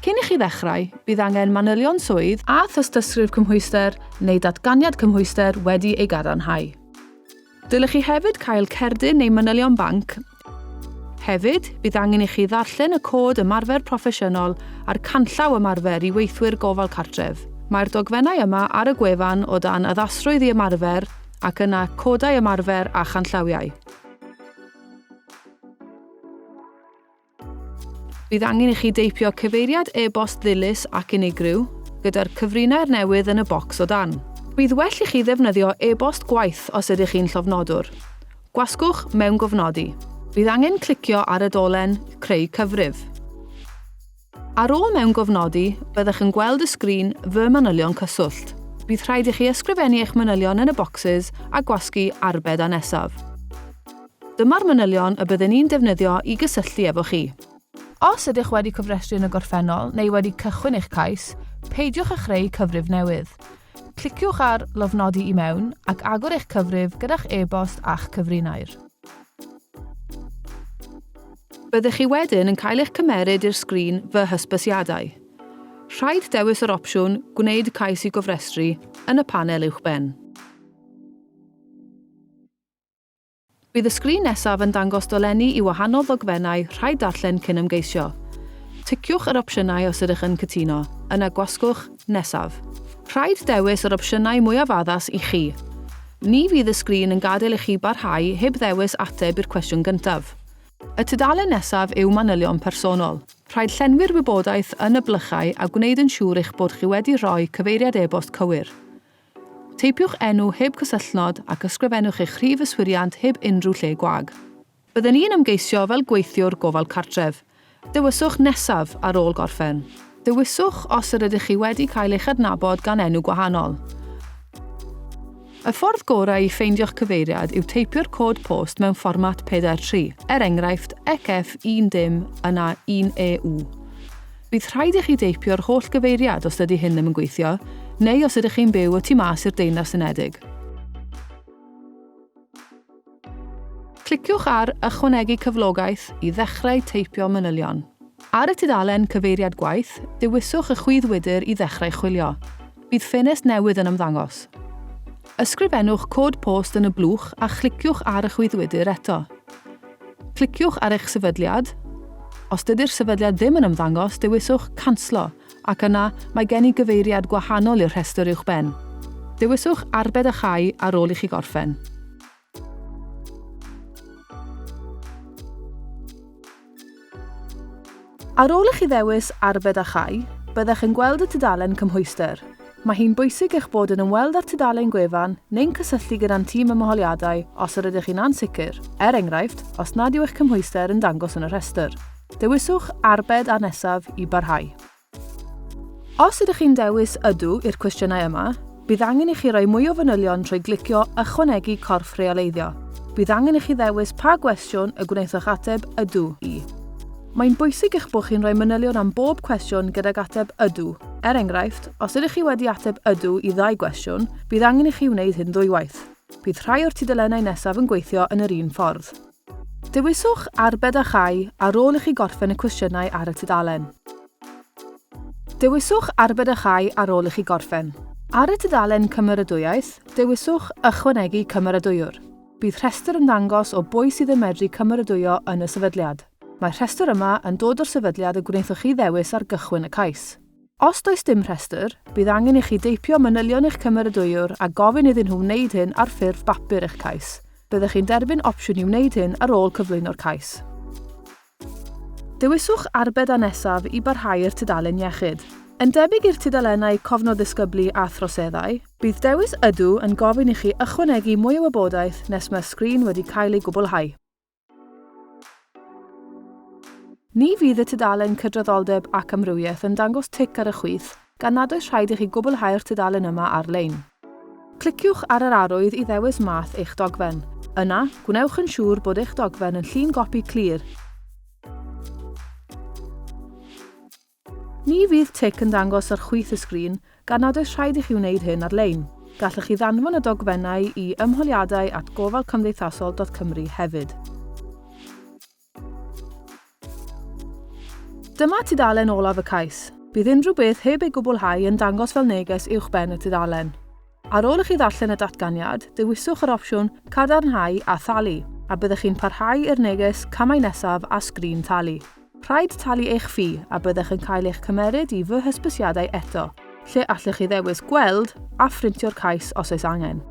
Cyn I chi ddechrau, bydd angen manylion swydd a thystysgrif cymhwyster neu datganiad cymhwyster wedi ei gadarnhau. Dylech chi hefyd cael cerdyn neu manylion banc. Hefyd, bydd angen I chi ddarllen y cod ymarfer proffesiynol a'r canllaw ymarfer I weithwyr gofal cartref. Mae'r dogfennau yma ar y gwefan o dan addasrwydd I ymarfer ac yna codau ymarfer a chanllawiau. Bydd angen I chi deipio cyfeiriad e-bost ddilys ac unigryw gyda'r cyfrinau'r newydd yn y bocs o dan. Bydd well I chi ddefnyddio e-bost gwaith os ydych chi'n llofnodwr. Gwasgwch mewn gofnodi. Bydd angen clicio ar y dolen Creu cyfrif. Ar ôl mewn gofnodi, byddwch yn gweld y sgrin Fy manylion cyswllt. Bydd rhaid I chi ysgrifennu eich manylion yn y bocsys a gwasgu arbed a nesaf. Dyma'r manylion y byddwn ni'n defnyddio I gysylltu efo chi. Os ydych wedi cofrestru yn y gorffennol neu wedi cychwyn eich cais, peidiwch â chreu cyfrif newydd. Cliciwch ar lofnodi I mewn ac agor eich cyfrif gyda'ch e-bost a'ch cyfrinair. Byddwch chi wedyn yn cael eich cymeryd i'r sgrin Fy hysbysiadau. Rhaid dewis yr opsiwn Gwneud cais I gofrestru yn y panel uwchben. Bydd y sgrin nesaf yn dangos dolenni I wahanol ddogfennau rhaid darllen cyn ymgeisio. Ticiwch yr opsiynau os ydych yn cytuno, yna gwasgwch Nesaf. Rhaid dewis yr opsiynau mwyaf addas I chi. Ni fydd y sgrin yn gadael I chi barhau heb ddewis ateb i'r cwestiwn gyntaf. Y tudalen nesaf yw manylion personol. Rhaid llenwi'r wybodaeth yn y blychau a gwneud yn siŵr eich bod chi wedi rhoi cyfeiriad e-bost cywir. Teipiwch enw heb cysylltnod ac ysgrifennwch eich rhif yswiriant heb unrhyw lle gwag. Byddwn ni'n ymgeisio fel gweithiwr gofal cartref. Dewiswch Nesaf ar ôl gorffen. Dewiswch os ydych chi wedi cael eich adnabod gan enw gwahanol. Y ffordd gorau I ffeindio'ch cyfeiriad yw teipio'r cod post mewn fformat 4-3, enghraifft ECF10 yna 1EU. Bydd rhaid I chi deipio'r holl gyfeiriad os ydy hyn ddim yn gweithio, neu os ydych chi'n byw o tu mas i'r Deyrnas Unedig. Cliciwch ar Ychwanegu cyflogaeth I ddechrau teipio manylion. Ar y tudalen Cyfeiriad gwaith, dewiswch y chwyddwydr I ddechrau chwilio. Bydd ffenest newydd yn ymddangos. Ysgrifennwch cod post yn y blwch a chliciwch ar y chwyddwydr eto. Cliciwch ar eich sefydliad. Os dydy'r sefydliad ddim yn ymddangos, dewiswch Canslo, ac yna mae gen I gyfeiriad gwahanol i'r rhestr uwchben. Dewiswch Arbed a chau ar ôl I chi gorffen. Ar ôl I chi ddewis Arbed a chau, byddwch yn gweld y tudalen cymhwyster. Mae hi'n bwysig eich bod yn ymweld â'r tudalen gwefan neu'n cysylltu gyda'n tîm ymholiadau os ydych chi'n ansicr, enghraifft, os nad yw eich cymhwyster yn dangos yn y rhestr. Dewiswch Arbed a nesaf I barhau. Os ydych chi'n dewis Ydw i'r cwestiynau yma, bydd angen I chi roi mwy o fanylion trwy glicio Ychwanegu corff reoleiddio. Bydd angen I chi ddewis pa gwestiwn y gwnaethwch ateb Ydw I. Mae'n bwysig eich bod chi'n rhoi manylion am bob cwestiwn gydag ateb Ydw. Enghraifft, os ydych chi wedi ateb Ydw I 2 gwestiwn, bydd angen I chi wneud hyn ddwywaith. Bydd rhai o'r tudalennau nesaf yn gweithio yn yr un ffordd. Dewiswch Arbed a chau ar ôl I chi gorffen y cwestiynau ar y tudalen. Dewiswch Arbed a chau ar ôl I chi gorffen. Ar y tudalen Cymeradwyaeth, dewiswch Ychwanegu cymeradwywr. Bydd rhestr yn dangos o bwy sydd yn medru cymeradwyo yn y sefydliad. Mae'r rhestr yma yn dod o'r sefydliad y gwnaethwch chi ddewis ar gychwyn y cais. Os does dim rhestr, bydd angen I chi deipio manylion eich cymeradwywr a gofyn iddyn nhw wneud hyn ar ffurf bapur eich cais. Byddwch chi'n derbyn opsiwn I wneud hyn ar ôl cyflwyno'r cais. Dewiswch Arbed a nesaf I barhau'r tudalen iechyd. Yn debyg i'r tudalennau cofnod ddisgyblu a throseddau, bydd dewis Ydw yn gofyn I chi ychwanegu mwy o wybodaeth nes mae'r sgrin wedi cael ei gwblhau. Ni fydd y tudalen cydraddoldeb ac amrywiaeth yn dangos tic ar y chwith, gan nad oes rhaid I chi gwblhau'r tudalen yma ar-lein. Cliciwch ar yr arwydd I ddewis math eich dogfen. Yna, gwnewch yn siŵr bod eich dogfen yn llun gopi clir. Ni fydd tic yn dangos ar chwith y sgrin, gan nad oes rhaid I chi wneud hyn ar-lein. Gallwch chi ddanfon y dogfennau I ymholiadau@gofalcymdeithasol.cymru hefyd. Dyma tudalen olaf y cais. Bydd unrhyw beth heb ei gwblhau yn dangos fel neges uwchben y tudalen. Ar ôl i chi ddarllen y datganiad, dewiswch yr opsiwn Cadarnhau a Thalu, a byddwch chi'n parhau i'r neges Camau Nesaf a Sgrin Talu. Rhaid talu eich ffi a byddwch yn cael eich cymeryd i fy hysbysiadau eto, lle allwch chi ddewis gweld a phrintio'r cais os oes angen.